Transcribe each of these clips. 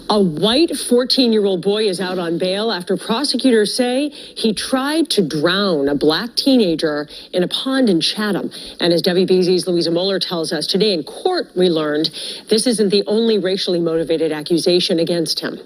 A white 14-year-old boy is out on bail after prosecutors say he tried to drown a black teenager in a pond in Chatham. And as WBZ's Louisa Moeller tells us, today in court we learned this isn't the only racially motivated accusation against him.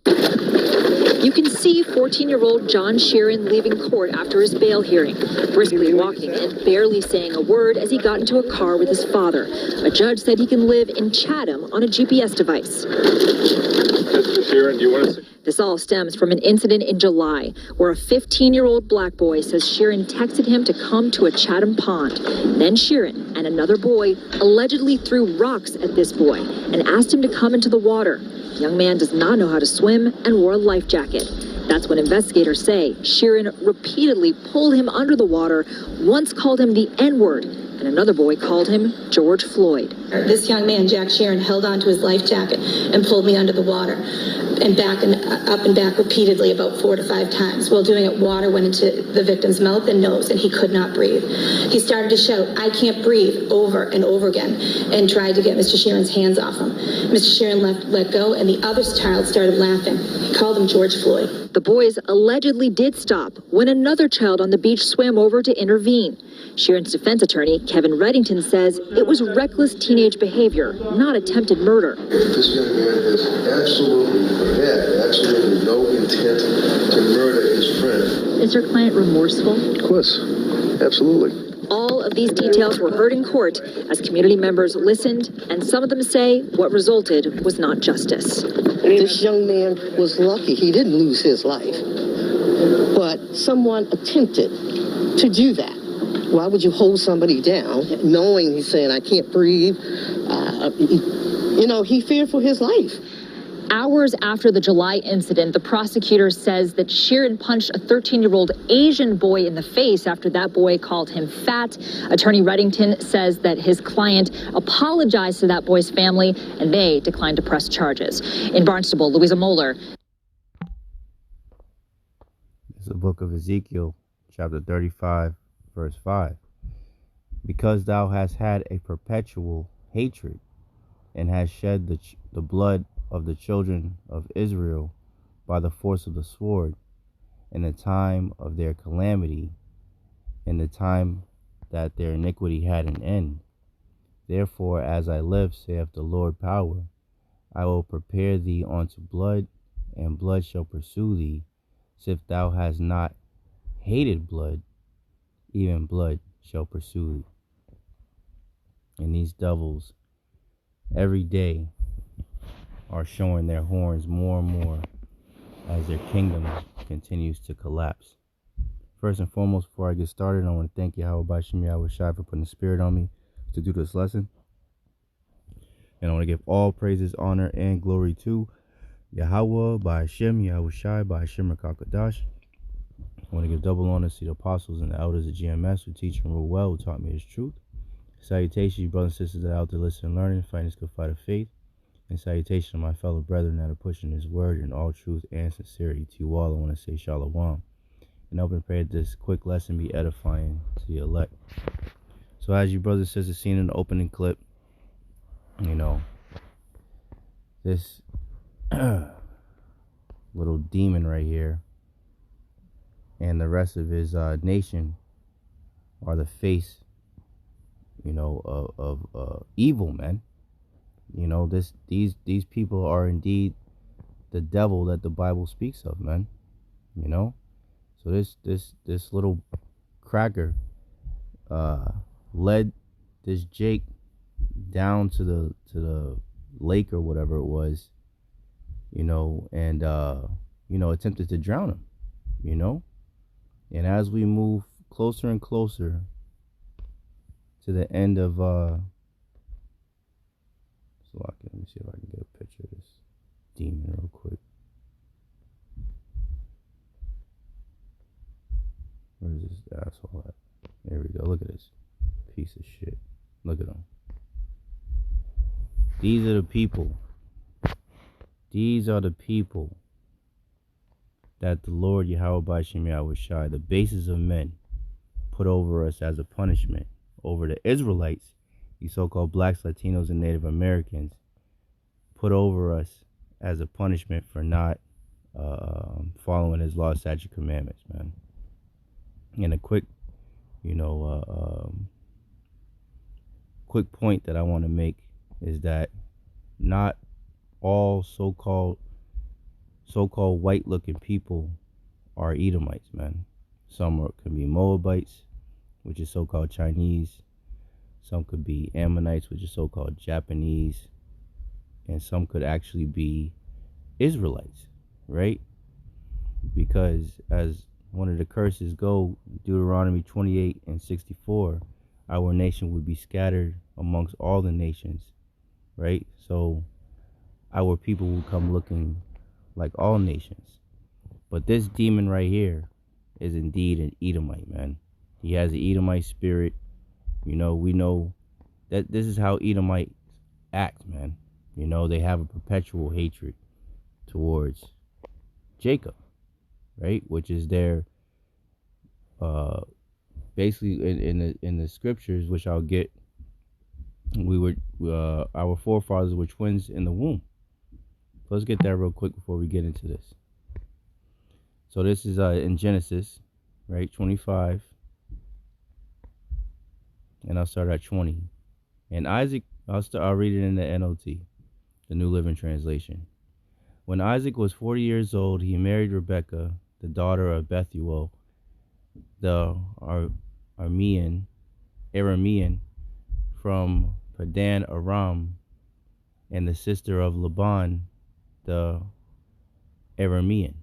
You can see 14-year-old John Sheeran leaving court after his bail hearing, briskly walking in, barely saying a word as he got into a car with his father. A judge said he can live in Chatham on a GPS device. Mr. Sheeran, do you want to say? This all stems from an incident in July where a 15-year-old black boy says Sheeran texted him to come to a Chatham pond. Then Sheeran and another boy allegedly threw rocks at this boy and asked him to come into the water. The young man does not know how to swim and wore a life jacket. That's when investigators say Sheeran repeatedly pulled him under the water, once called him the N-word, and another boy called him George Floyd. This young man, Jack Sheeran, held onto his life jacket and pulled me under the water and back and up and back repeatedly about 4 to 5 times. While doing it, water went into the victim's mouth and nose and he could not breathe. He started to shout, "I can't breathe," over and over again and tried to get Mr. Sheeran's hands off him. Mr. Sheeran let go and the other child started laughing. He called him George Floyd. The boys allegedly did stop when another child on the beach swam over to intervene. Sheeran's defense attorney, Kevin Reddington, says it was reckless teenage behavior, not attempted murder. This young man had absolutely no intent to murder his friend. Is your client remorseful? Of course, absolutely. All of these details were heard in court as community members listened, and some of them say what resulted was not justice. This young man was lucky he didn't lose his life, but someone attempted to do that. Why would you hold somebody down knowing he's saying, "I can't breathe"? He feared for his life. Hours after the July incident, the prosecutor says that Sheeran punched a 13-year-old Asian boy in the face after that boy called him fat. Attorney Reddington says that his client apologized to that boy's family and they declined to press charges. In Barnstable, Louisa Moeller. It's the book of Ezekiel, chapter 35, verse 5. Because thou hast had a perpetual hatred and hast shed the blood of the children of Israel by the force of the sword in the time of their calamity, in the time that their iniquity had an end. Therefore, as I live, saith the Lord power, I will prepare thee unto blood, and blood shall pursue thee. So if thou hast not hated blood, even blood shall pursue thee. And these devils, every day, are showing their horns more and more as their kingdom continues to collapse. First and foremost, before I get started, I want to thank Yahawah, Bahasham, Yahawashi for putting the spirit on me to do this lesson. And I want to give all praises, honor, and glory to Yahawah, Bahasham, Yahawashi, Bahasham, Rakakadash. I want to give double honor to the apostles and the elders of GMS who teach and rule well, who taught me his truth. Salutations, you brothers and sisters that are out there listening and learning, fighting this good fight of faith. And salutation to my fellow brethren that are pushing his word in all truth and sincerity. To you all, I want to say shalom. And open prayer that this quick lesson be edifying to the elect. So as you brothers and sisters seen in the opening clip, this little demon right here and the rest of his nation are the face, of evil, man. These people are indeed the devil that the Bible speaks of, man. So this little cracker led this Jake down to the lake or whatever it was, and attempted to drown him, and as we move closer and closer to the end of let me see if I can get a picture of this demon real quick. Where's this asshole at? There we go. Look at this piece of shit. Look at him. These are the people. These are the people that the Lord Yahawah, Bahasham, Yahawashi, the bases of men, put over us as a punishment over the Israelites. You so-called blacks, Latinos, and Native Americans put over us as a punishment for not following his law, statute, commandments, man. And a quick, quick point that I want to make is that not all so-called white-looking people are Edomites, man. Some can be Moabites, which is so-called Chinese. Some could be Ammonites, which is so-called Japanese. And some could actually be Israelites, right? Because as one of the curses go, Deuteronomy 28:64, our nation would be scattered amongst all the nations, right? So our people will come looking like all nations. But this demon right here is indeed an Edomite, man. He has an Edomite spirit. We know that this is how Edomites act, man. They have a perpetual hatred towards Jacob, right? Which is their basically in the scriptures, which I'll get. Our forefathers were twins in the womb. So let's get that real quick before we get into this. So this is in Genesis, right, 25, and I'll start at 20. And Isaac, I'll read it in the NLT, the New Living Translation. When Isaac was 40 years old, he married Rebekah, the daughter of Bethuel, the Aramean from Padan Aram, and the sister of Laban, the Aramean.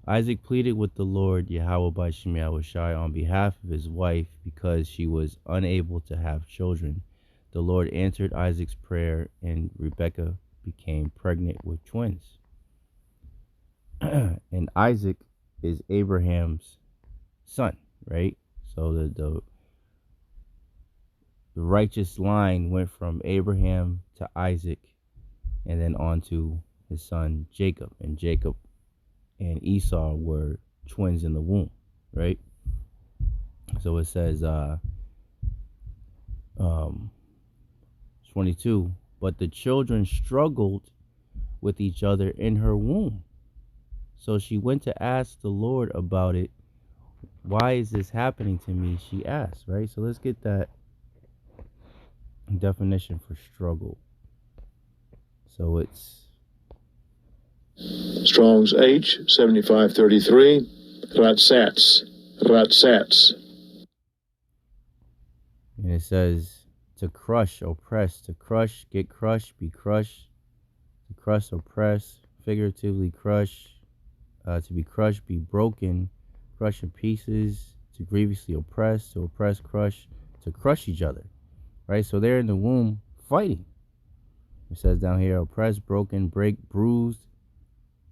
Isaac pleaded with the Lord Yahawah by Yahawashi on behalf of his wife because she was unable to have children. The Lord answered Isaac's prayer, and Rebekah became pregnant with twins. And Isaac is Abraham's son, right? So the righteous line went from Abraham to Isaac, and then on to his son Jacob. And Jacob and Esau were twins in the womb, right? So it says 22, but the children struggled with each other in her womb. So she went to ask the Lord about it. Why is this happening to me? She asked, right? So let's get that definition for struggle. So it's Strong's H, 7533, Ratsats. and it says to crush, oppress, to crush, get crushed, be crushed, to crush, oppress, figuratively crush, to be crushed, be broken, crush in pieces, to grievously oppress, to oppress, crush, to crush each other, right? So they're in the womb fighting. It says down here, oppressed, broken, break, bruised,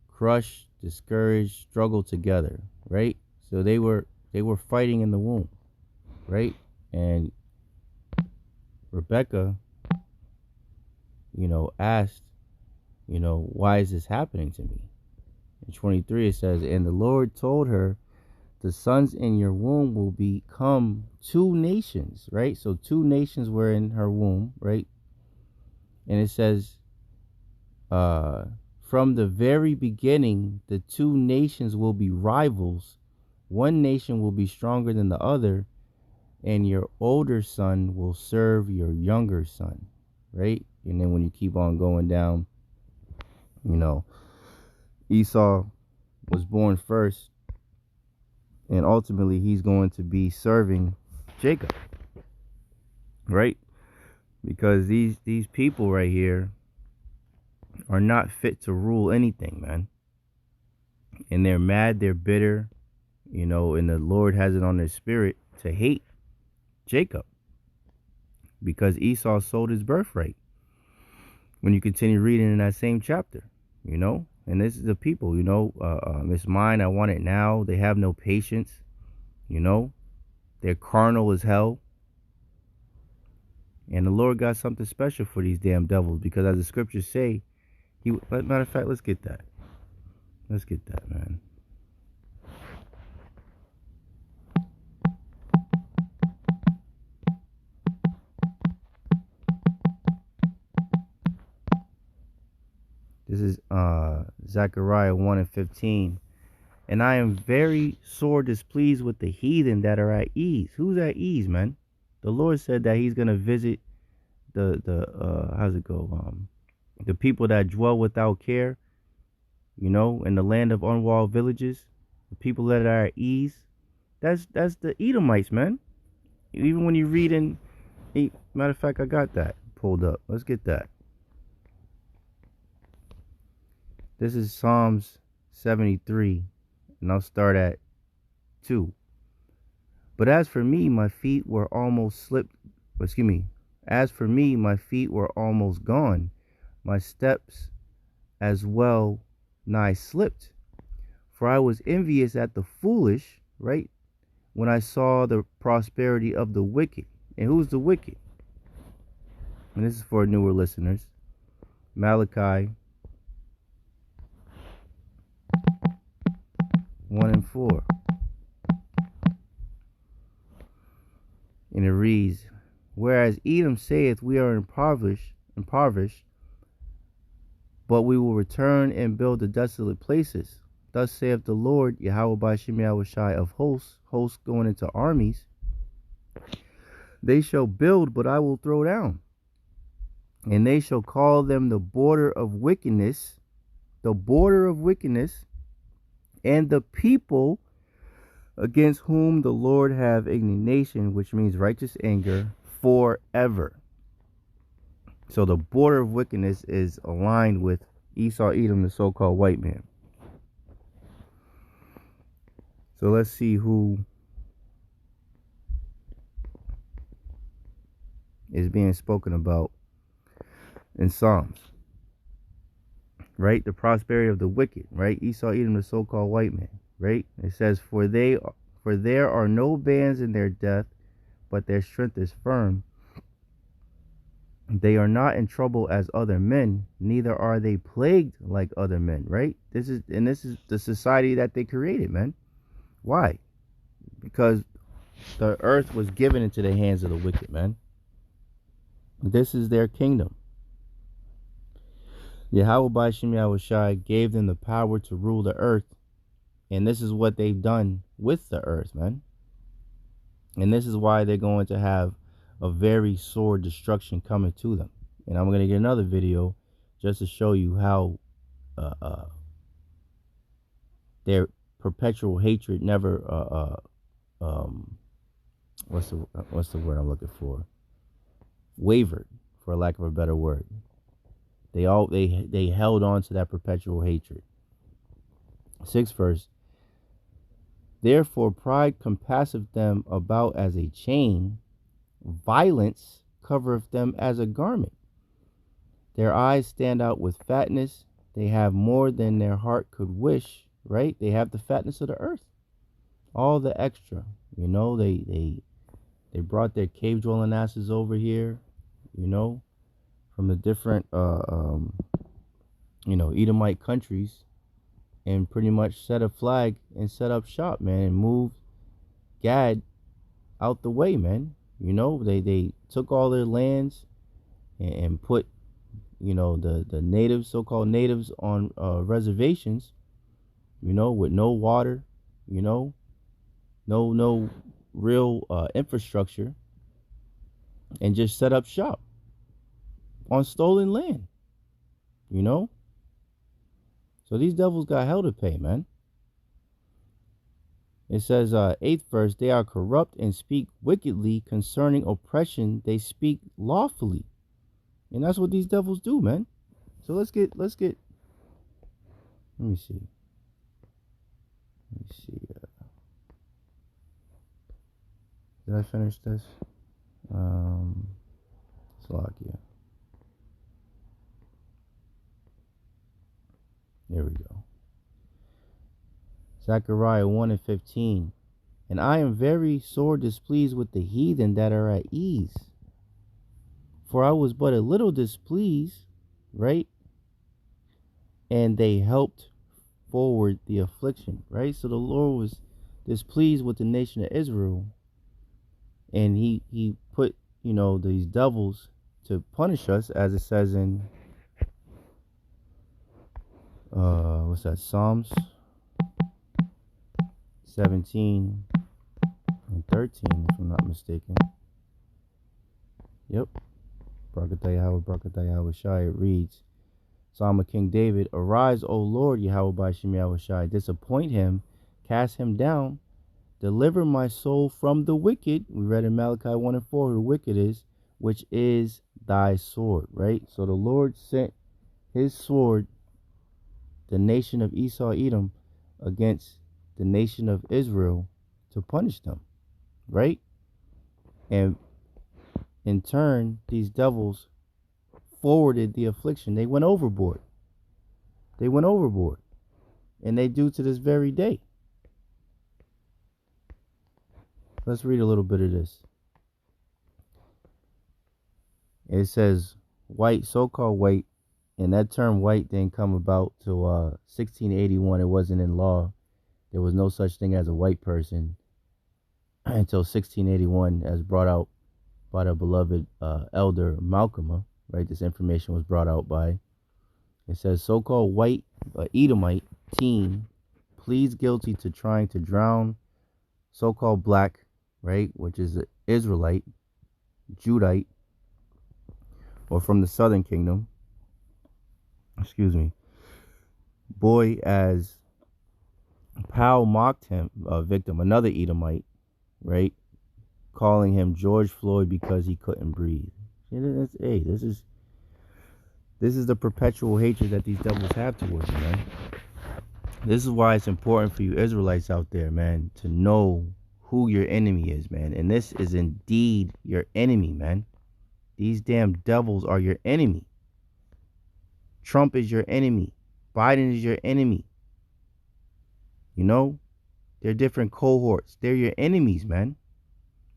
crushed, discouraged, struggle together, right? So they were fighting in the womb, right? And Rebekah, asked, why is this happening to me? In 23 it says, and the Lord told her, the sons in your womb will become two nations, right? So two nations were in her womb, right? And it says, from the very beginning, the two nations will be rivals. One nation will be stronger than the other, and your older son will serve your younger son, right? And then when you keep on going down, Esau was born first, and ultimately he's going to be serving Jacob, right? Because these people right here are not fit to rule anything, man. And they're mad, they're bitter, and the Lord has it on their spirit to hate Jacob because Esau sold his birthright. When you continue reading in that same chapter, and this is the people, it's mine, I want it now. They have no patience, they're carnal as hell. And the Lord got something special for these damn devils, because as the scriptures say, matter of fact, let's get that, man. This is Zechariah 1 and 15. And I am very sore displeased with the heathen that are at ease. Who's at ease, man? The Lord said that he's going to visit the how's it go? The people that dwell without care, you know, in the land of unwalled villages, the people that are at ease. That's the Edomites, man. Even when you read in, matter of fact, I got that pulled up. Let's get that. This is Psalms 73, and I'll start at 2. But as for me, my feet were almost slipped. Excuse me. As for me, my feet were almost gone. My steps as well nigh slipped. For I was envious at the foolish, right? When I saw the prosperity of the wicked. And who's the wicked? And this is for newer listeners. Malachi 1 and 4. And it reads, whereas Edom saith, we are impoverished, but we will return and build the desolate places. Thus saith the Lord, Yahawah Bahasham Yahawashi of hosts going into armies. They shall build, but I will throw down. And they shall call them the border of wickedness, and the people against whom the Lord have indignation, which means righteous anger, forever. So the border of wickedness is aligned with Esau, Edom, the so-called white man. So let's see who is being spoken about in Psalms. Right? The prosperity of the wicked. Right? Esau, Edom, the so-called white man. Right? It says, for there are no bands in their death, but their strength is firm. They are not in trouble as other men, neither are they plagued like other men. Right? This is the society that they created, man. Why? Because the earth was given into the hands of the wicked, man. This is their kingdom. Yahawah Bahasham Yahawashi gave them the power to rule the earth. And this is what they've done with the earth, man. And this is why they're going to have a very sore destruction coming to them. And I'm going to get another video just to show you how their perpetual hatred never what's the word I'm looking for? Wavered, for lack of a better word. They held on to that perpetual hatred. 6th verse. Therefore pride compasseth them about as a chain, violence covereth them as a garment. Their eyes stand out with fatness, they have more than their heart could wish, right? They have the fatness of the earth. All the extra, you know, they brought their cave dwelling asses over here, you know, from the different Edomite countries, and pretty much set a flag and set up shop, man, and moved Gad out the way, man. You know, they took all their lands and put, you know, the natives, so-called natives, on reservations, you know, with no water, you know, no real infrastructure, and just set up shop on stolen land, you know. So these devils got hell to pay, man. It says, 8th verse, they are corrupt and speak wickedly concerning oppression. They speak lawfully. And that's what these devils do, man. So let's get, let me see. Did I finish this? Slovakia. Here we go. Zechariah 1 and 15. And I am very sore displeased with the heathen that are at ease. For I was but a little displeased, right? And they helped forward the affliction, right? So the Lord was displeased with the nation of Israel. And he put, you know, these devils to punish us, as it says in what's that? Psalms 17 and 13, if I'm not mistaken. Yep. Barakatah Yahawah, Barakatah Yahawashi. It reads, Psalm of King David, Arise, O Lord, Yahawah Bahasham Yahawashi. Disappoint him, cast him down, deliver my soul from the wicked. We read in Malachi 1 and 4 who the wicked is, which is thy sword, right? So the Lord sent his sword, the nation of Esau, Edom, against the nation of Israel to punish them, right? And in turn, these devils forwarded the affliction. They went overboard. They went overboard. And they do to this very day. Let's read a little bit of this. It says, white, so-called white, and that term white didn't come about till 1681. It wasn't in law. There was no such thing as a white person until 1681, as brought out by the beloved elder Malcolm, right? This information was brought out by. It says, so-called white Edomite teen pleads guilty to trying to drown so-called black, right, which is an Israelite, Judite, or from the southern kingdom, boy, as Powell mocked him, victim, another Edomite, right, calling him George Floyd because he couldn't breathe. Hey, this is the perpetual hatred that these devils have towards you, man. This is why it's important for you Israelites out there, man, to know who your enemy is, man. And this is indeed your enemy, man. These damn devils are your enemy. Trump is your enemy. Biden is your enemy. You know, they're different cohorts. They're your enemies, man.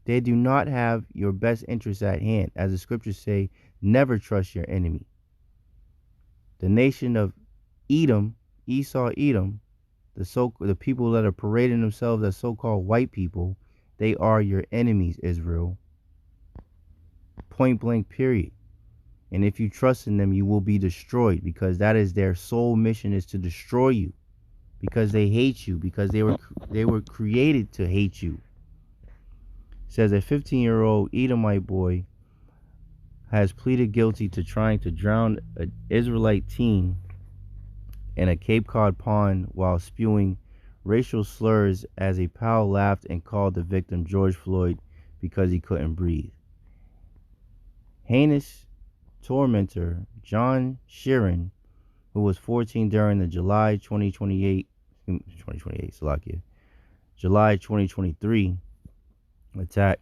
They do not have your best interests at hand. As the scriptures say, never trust your enemy. The nation of Edom, Esau, Edom, the people that are parading themselves as so-called white people, they are your enemies, Israel. Point blank, period. And if you trust in them, you will be destroyed, because that is their sole mission, is to destroy you, because they hate you, because they were created to hate you. It says a 15-year-old Edomite boy has pleaded guilty to trying to drown an Israelite teen in a Cape Cod pond while spewing racial slurs as a pal laughed and called the victim George Floyd because he couldn't breathe. Heinous tormentor John Sheeran, who was 14 during the July 2023 attack,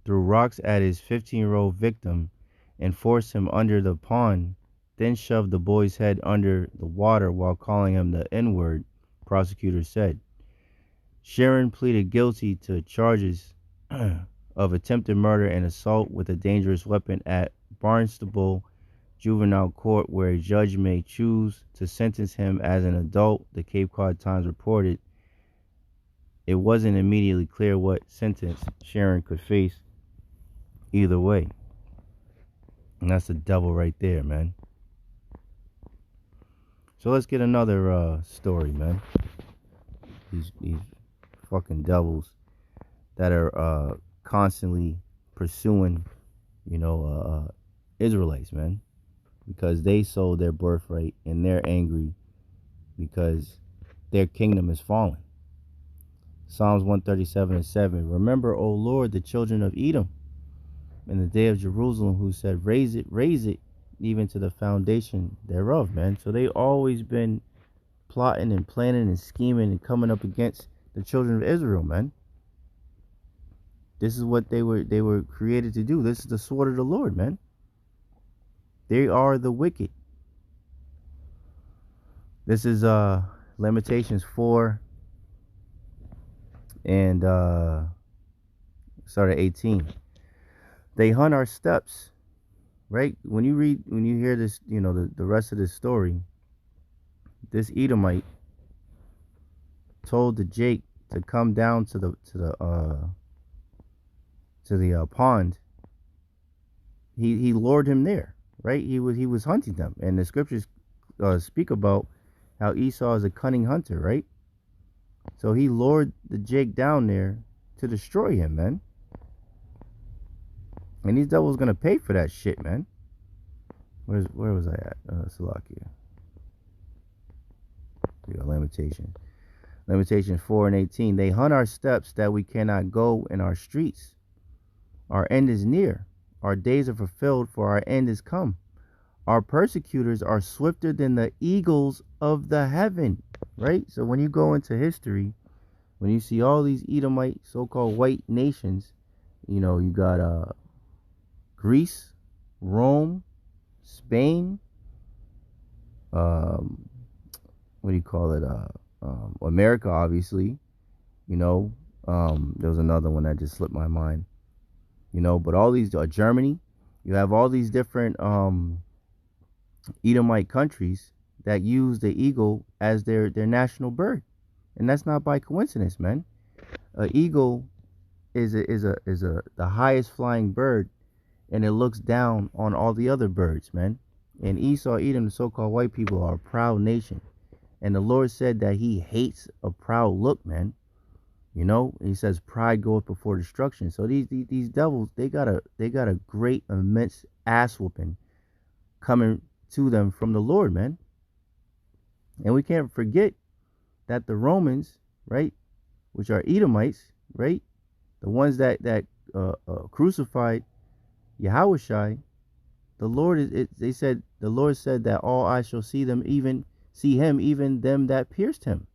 threw rocks at his 15-year-old victim and forced him under the pond, then shoved the boy's head under the water while calling him the N-word, prosecutors said. Sharon pleaded guilty to charges of attempted murder and assault with a dangerous weapon at Barnstable Juvenile Court, where a judge may choose to sentence him as an adult, the Cape Cod Times reported. It wasn't immediately clear what sentence Sharon could face either way. And that's the devil right there, man. So let's get another story, man. These fucking devils that are constantly pursuing, Israelites, man, because they sold their birthright and they're angry because their kingdom is fallen. Psalms 137:7. Remember, O Lord, the children of Edom in the day of Jerusalem, who said, raise it, even to the foundation thereof, man. So they always been plotting and planning and scheming and coming up against the children of Israel, man. This is what they were created to do. This is the sword of the Lord, man. They are the wicked. This is Lamentations 4 and start at 18. They hunt our steps, right? When you hear this, the rest of this story, this Edomite told the Jake to come down to the pond. He lured him there, right? He was hunting them, and the scriptures speak about how Esau is a cunning hunter, right? So he lured the Jake down there to destroy him, man. And these devils gonna pay for that shit, man. Where was I at? Salakia. We got Lamentation. Lamentation 4 and 18. They hunt our steps that we cannot go in our streets. Our end is near. Our days are fulfilled, for our end is come. Our persecutors are swifter than the eagles of the heaven. Right? So when you go into history, when you see all these Edomite, so-called white nations, you know, you got Greece, Rome, Spain, what do you call it? America, obviously. You know, there was another one that just slipped my mind. You know, but all these, Germany, you have all these different Edomite countries that use the eagle as their national bird, and that's not by coincidence, man. An eagle is the highest flying bird, and it looks down on all the other birds, man. And Esau, Edom, the so-called white people, are a proud nation, and the Lord said that He hates a proud look, man. You know, He says pride goeth before destruction. So these devils, they got a great, immense ass whooping coming to them from the Lord, man. And we can't forget that the Romans, right, which are Edomites, right, the ones that crucified Yahawashi, the Lord the Lord said that all eyes shall see him, even them that pierced him.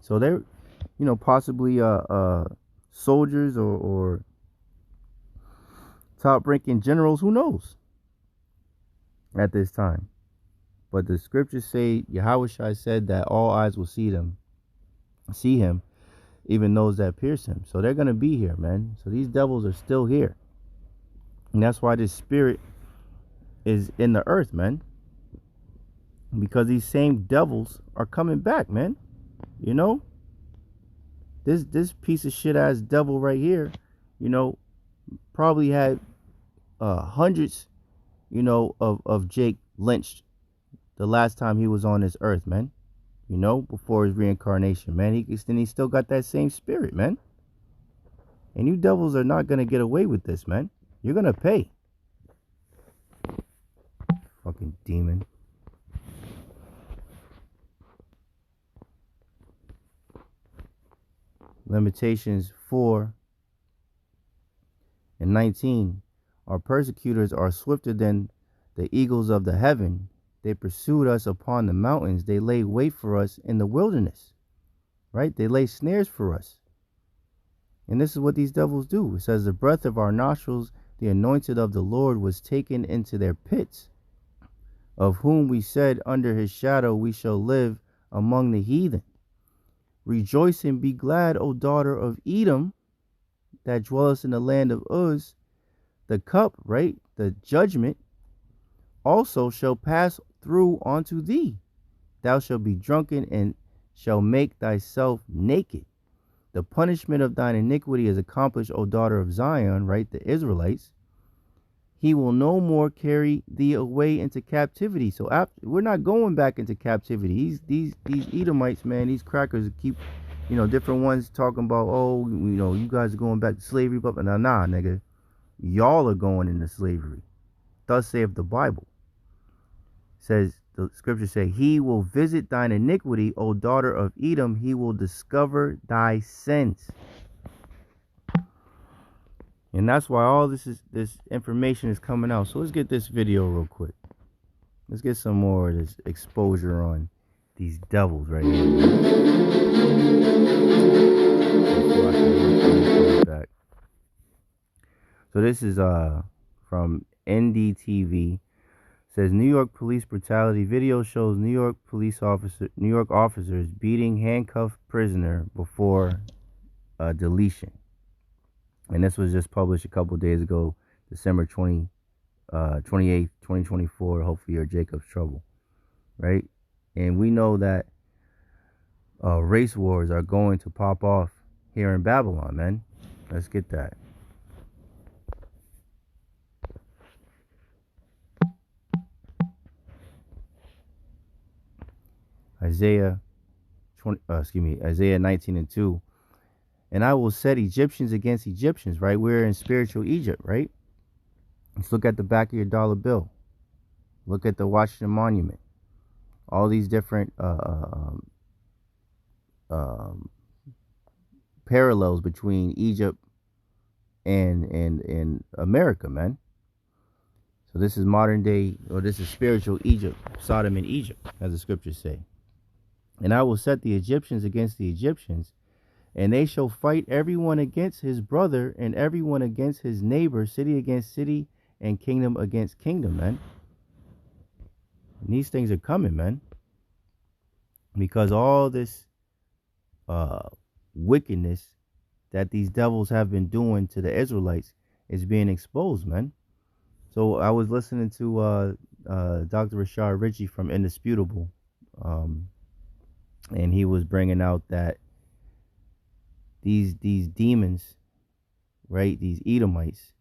So they're, you know, possibly soldiers or top-ranking generals, who knows, at this time. But the scriptures say Yahawashi said that all eyes will see him, even those that pierce him. So they're gonna be here, man. So these devils are still here, and that's why this spirit is in the earth, man. Because these same devils are coming back, man. You know, this piece of shit ass devil right here, you know, probably had hundreds, you know, of Jake lynched the last time he was on this earth, man. You know, before his reincarnation, man. He still got that same spirit, man. And you devils are not gonna get away with this, man. You're gonna pay. Fucking demon. Lamentations 4 and 19. Our persecutors are swifter than the eagles of the heaven. They pursued us upon the mountains. They lay wait for us in the wilderness. Right? They lay snares for us. And this is what these devils do. It says, the breath of our nostrils, the anointed of the Lord, was taken into their pits, of whom we said, under his shadow we shall live among the heathen. Rejoice and be glad, O daughter of Edom, that dwellest in the land of Uz. The cup, right, the judgment, also shall pass through unto thee. Thou shalt be drunken and shall make thyself naked. The punishment of thine iniquity is accomplished, O daughter of Zion, right, the Israelites. He will no more carry thee away into captivity. So we're not going back into captivity. These Edomites, man, these crackers keep, you know, different ones talking about, oh, you know, you guys are going back to slavery. But nah, nigga, y'all are going into slavery. Thus saith the Bible. Says the scripture say, he will visit thine iniquity, O daughter of Edom. He will discover thy sins. And that's why all this information is coming out. So let's get this video real quick. Let's get some more of this exposure on these devils right here. So this is from NDTV. Says New York police brutality. Video shows New York officers beating handcuffed prisoner before deletion. And this was just published a couple days ago, December 28th, 2024. Hopefully you're Jacob's trouble, right? And we know that race wars are going to pop off here in Babylon, man. Let's get that. Isaiah 19:2. And I will set Egyptians against Egyptians, right? We're in spiritual Egypt, right? Let's look at the back of your dollar bill. Look at the Washington Monument. All these different parallels between Egypt and America, man. So this is modern day, or this is spiritual Egypt, Sodom and Egypt, as the scriptures say. And I will set the Egyptians against the Egyptians, and they shall fight everyone against his brother, and everyone against his neighbor, city against city, and kingdom against kingdom, man. And these things are coming, man. Because all this wickedness that these devils have been doing to the Israelites is being exposed, man. So I was listening to Dr. Rashard Ritchie from Indisputable, and he was bringing out that these demons, right, these Edomites,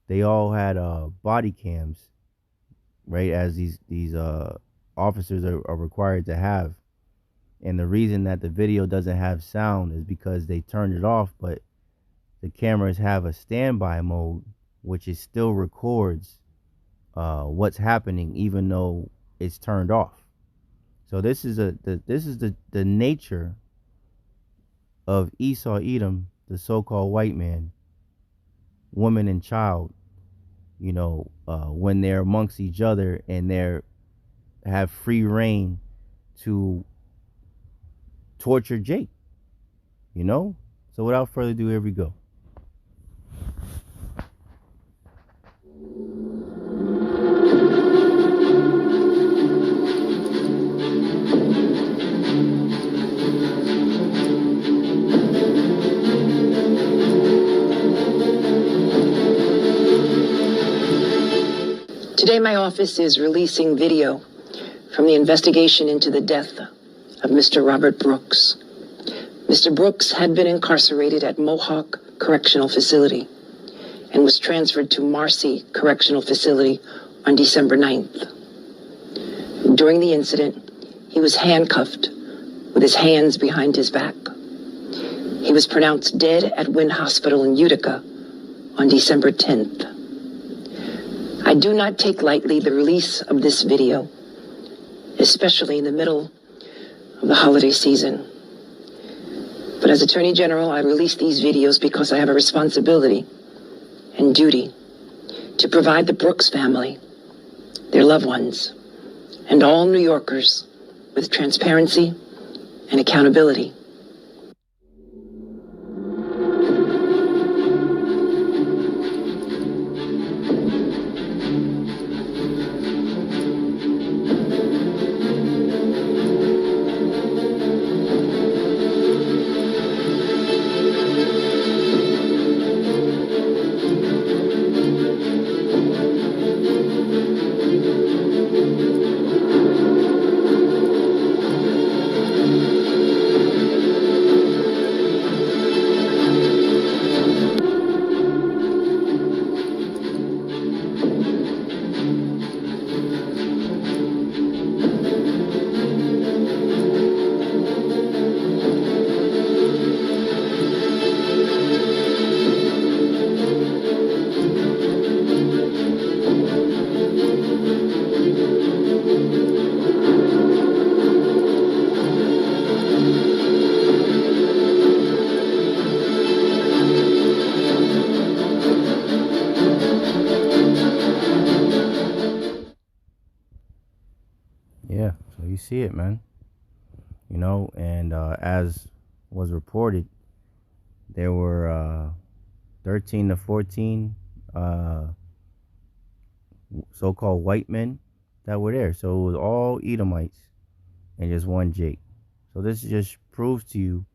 they all had body cams, right, as these officers are required to have. And the reason that the video doesn't have sound is because they turned it off, but the cameras have a standby mode, which is still records what's happening even though it's turned off. So this is the nature of Esau Edom, the so-called white man, woman and child, when they're amongst each other and they have free reign to torture Jake, So without further ado, here we go. Today, my office is releasing video from the investigation into the death of Mr. Robert Brooks. Mr. Brooks had been incarcerated at Mohawk Correctional Facility and was transferred to Marcy Correctional Facility on December 9th. During the incident, he was handcuffed with his hands behind his back. He was pronounced dead at Wynn Hospital in Utica on December 10th. I do not take lightly the release of this video, especially in the middle of the holiday season. But as Attorney General, I release these videos because I have a responsibility and duty to provide the Brooks family, their loved ones, and all New Yorkers with transparency and accountability. Yeah, so you see it, man. And as was reported, there were 13 to 14 so-called white men that were there. So it was all Edomites and just one Jake. So this just proves to you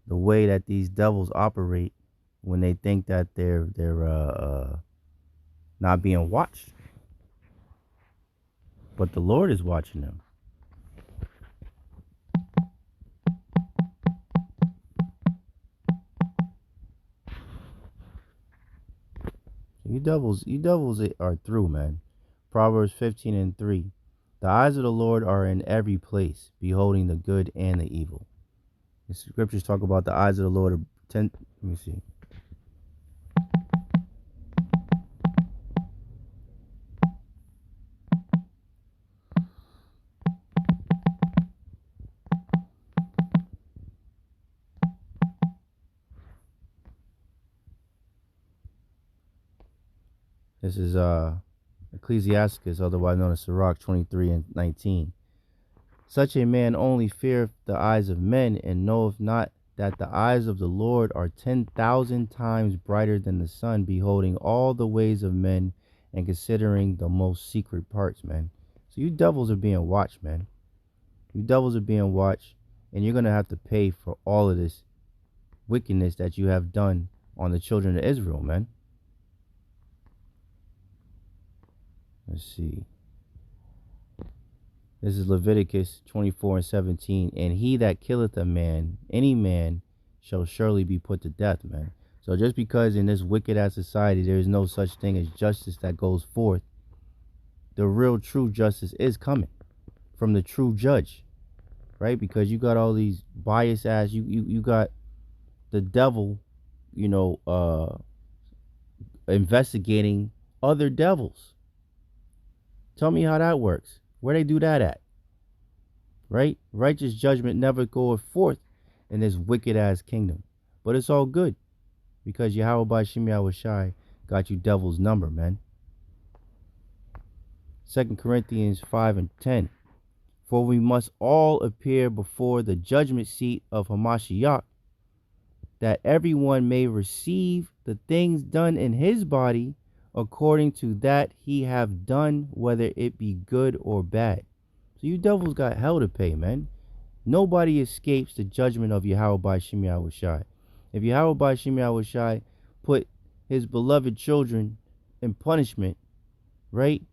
the way that these devils operate when they think that they're not being watched. But the Lord is watching them. You devils are through, man. Proverbs 15:3. The eyes of the Lord are in every place, beholding the good and the evil. The scriptures talk about the eyes of the Lord. Let me see. This is Ecclesiasticus, otherwise known as Sirach 23 and 19. Such a man only feareth the eyes of men, and knoweth not that the eyes of the Lord are 10,000 times brighter than the sun, beholding all the ways of men and considering the most secret parts, man. So you devils are being watched, man. You devils are being watched, and you're going to have to pay for all of this wickedness that you have done on the children of Israel, man. Let's see. This is Leviticus 24 and 17. And he that killeth a man, any man, shall surely be put to death, man. So just because in this wicked ass society there is no such thing as justice that goes forth, the real true justice is coming from the true judge, right? Because you got all these biased ass, you got the devil, investigating other devils. Tell me how that works. Where they do that at? Right? Righteous judgment never goeth forth in this wicked ass kingdom. But it's all good. Because Bahasham Yahawashi got you devil's number, man. 2 Corinthians 5 and 10. For we must all appear before the judgment seat of Hamashiach, that everyone may receive the things done in his body according to that he have done, whether it be good or bad. So you devils got hell to pay, man. Nobody escapes the judgment of Bahasham Yahawashi. If Bahasham Yahawashi put his beloved children in punishment, right?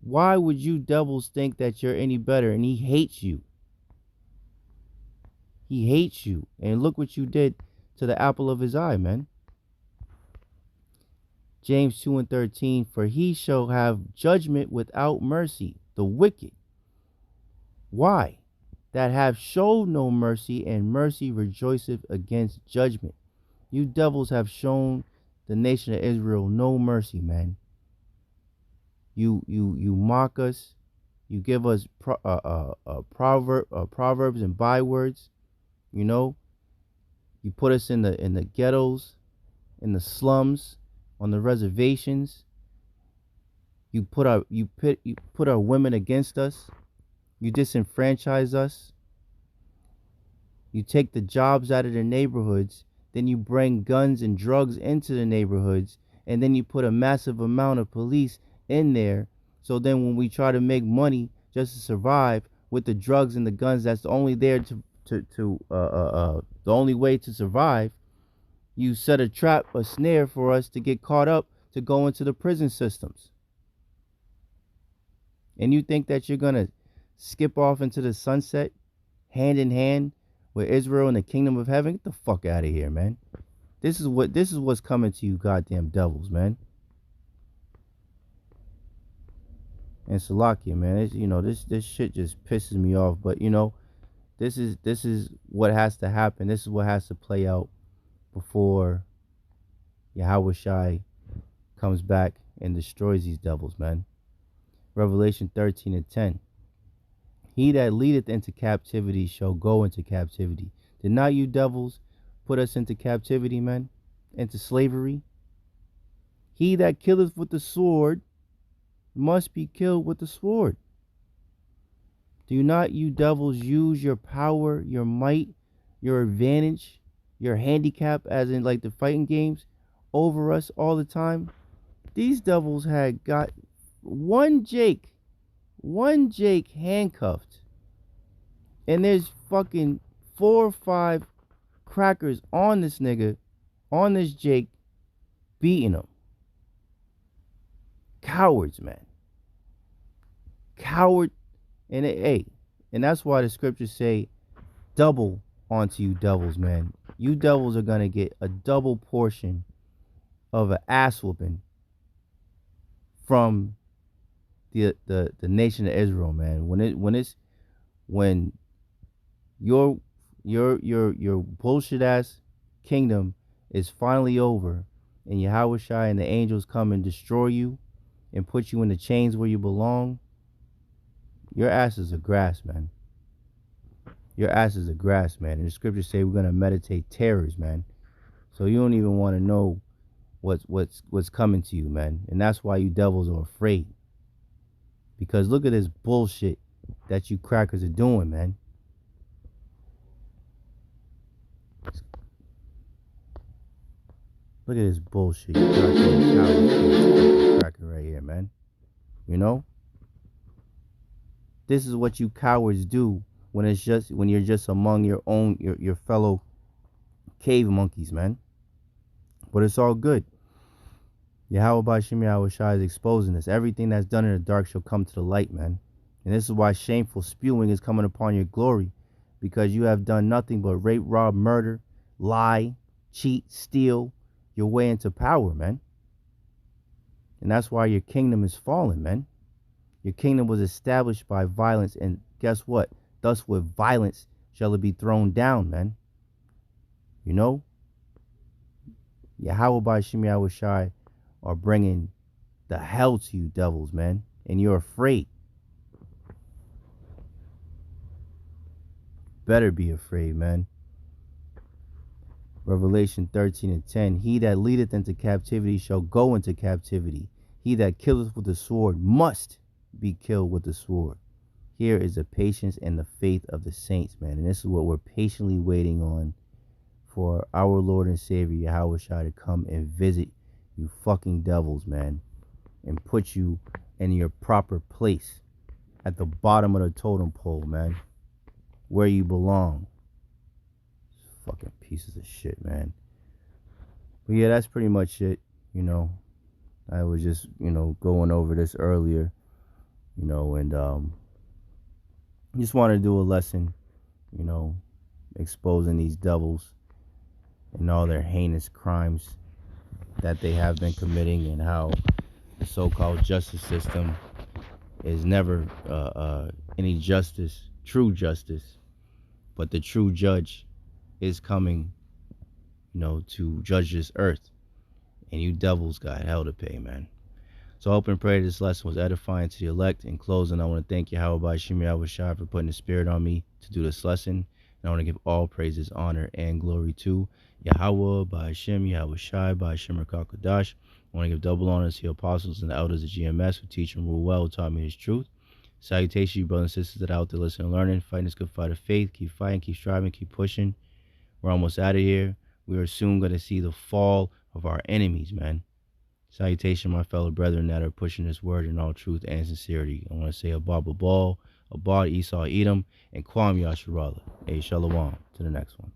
Why would you devils think that you're any better? And he hates you. He hates you. And look what you did to the apple of his eye, man. James 2 and 13, for he shall have judgment without mercy, the wicked. Why? That have showed no mercy, and mercy rejoiceth against judgment. You devils have shown the nation of Israel no mercy, man. You mock us. You give us proverbs and bywords. You put us in the ghettos, in the slums, on the reservations. You put our women against us. You disenfranchise us. You take the jobs out of the neighborhoods. Then you bring guns and drugs into the neighborhoods. And then you put a massive amount of police in there. So then when we try to make money just to survive with the drugs and the guns, that's only there the only way to survive. You set a trap, a snare for us to get caught up to go into the prison systems. And you think that you're going to skip off into the sunset hand in hand with Israel and the kingdom of heaven? Get the fuck out of here, man. This is what's coming to you goddamn devils, man. And Salakia, man, this shit just pisses me off, but this is what has to happen. This is what has to play out before Yahawashi comes back and destroys these devils, man. Revelation 13 and 10. He that leadeth into captivity shall go into captivity. Did not you devils put us into captivity, man? Into slavery? He that killeth with the sword must be killed with the sword. Do not you devils use your power, your might, your advantage, your handicap, as in like the fighting games, over us all the time? These devils had got one Jake handcuffed, and there's fucking 4 or 5 crackers on this nigga, on this Jake, beating him. Cowards, man. Coward. And and that's why the scriptures say double onto you devils, man. You devils are gonna get a double portion of an ass whooping from the nation of Israel, man. When your bullshit ass kingdom is finally over, and Yahawashi and the angels come and destroy you and put you in the chains where you belong, your ass is a grass, man. Your ass is a grass, man. And the scriptures say we're gonna meditate terrors, man. So you don't even want to know what's coming to you, man. And that's why you devils are afraid. Because look at this bullshit that you crackers are doing, man. Look at this bullshit you cracker right here, man. You know? This is what you cowards do when you're just among your fellow cave monkeys, man. But it's all good. Yahawah Bahasham Yahawashi is exposing this. Everything that's done in the dark shall come to the light, man. And this is why shameful spewing is coming upon your glory, because you have done nothing but rape, rob, murder, lie, cheat, steal your way into power, man. And that's why your kingdom is fallen, man. Your kingdom was established by violence, and guess what? Thus with violence shall it be thrown down, man. You know? Yahawah Bahasham Yahawashi are bringing the hell to you devils, man. And you're afraid. Better be afraid, man. Revelation 13:10. He that leadeth into captivity shall go into captivity. He that killeth with the sword must be killed with the sword. Here is the patience and the faith of the saints, man. And this is what we're patiently waiting on, for our Lord and Savior Yahawashi to come and visit you fucking devils, man, and put you in your proper place at the bottom of the totem pole, man, where you belong. Fucking pieces of shit, man. But yeah, that's pretty much it. You know, I was just, going over this earlier, and just wanted to do a lesson, exposing these devils and all their heinous crimes that they have been committing, and how the so-called justice system is never any justice, true justice, but the true judge is coming, to judge this earth, and you devils got hell to pay, man. So I hope and pray this lesson was edifying to the elect. In closing, I want to thank Yahawah Bahasham Yahawashi for putting the spirit on me to do this lesson. And I want to give all praises, honor, and glory to Yahawah Bahasham Yahawashi Bahasham Rakakadash. I want to give double honors to the apostles and the elders of GMS who teach and rule well, who taught me his truth. Salutations, you brothers and sisters that are out there listening and learning, fighting this good fight of faith. Keep fighting, keep striving, keep pushing. We're almost out of here. We are soon going to see the fall of our enemies, man. Salutation, my fellow brethren that are pushing this word in all truth and sincerity. I want to say Abba Babal, Abad Esau Edom, and Kwam Yasharallah. Hey, Shalom. To the next one.